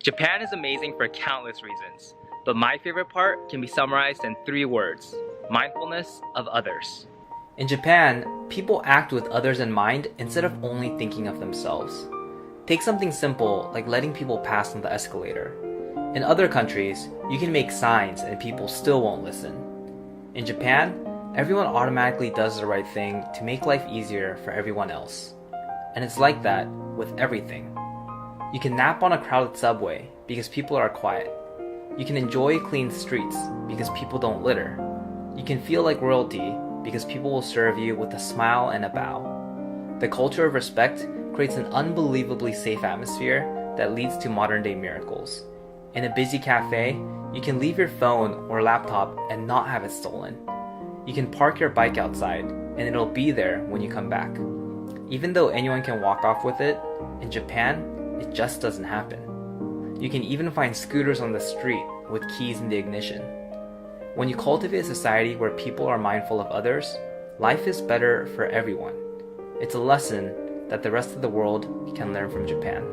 Japan is amazing for countless reasons, but my favorite part can be summarized in 3 words: mindfulness of others. In Japan, people act with others in mind instead of only thinking of themselves. Take something simple like letting people pass on the escalator. In other countries, you can make signs and people still won't listen. In Japan, everyone automatically does the right thing to make life easier for everyone else. And it's like that with everything. You can nap on a crowded subway because people are quiet. You can enjoy clean streets because people don't litter. You can feel like royalty because people will serve you with a smile and a bow. The culture of respect creates an unbelievably safe atmosphere that leads to modern-day miracles. In a busy cafe, you can leave your phone or laptop and not have it stolen. You can park your bike outside and it'll be there when you come back. Even though anyone can walk off with it, in Japan, it just doesn't happen. You can even find scooters on the street with keys in the ignition. When you cultivate a society where people are mindful of others, life is better for everyone. It's a lesson that the rest of the world can learn from Japan.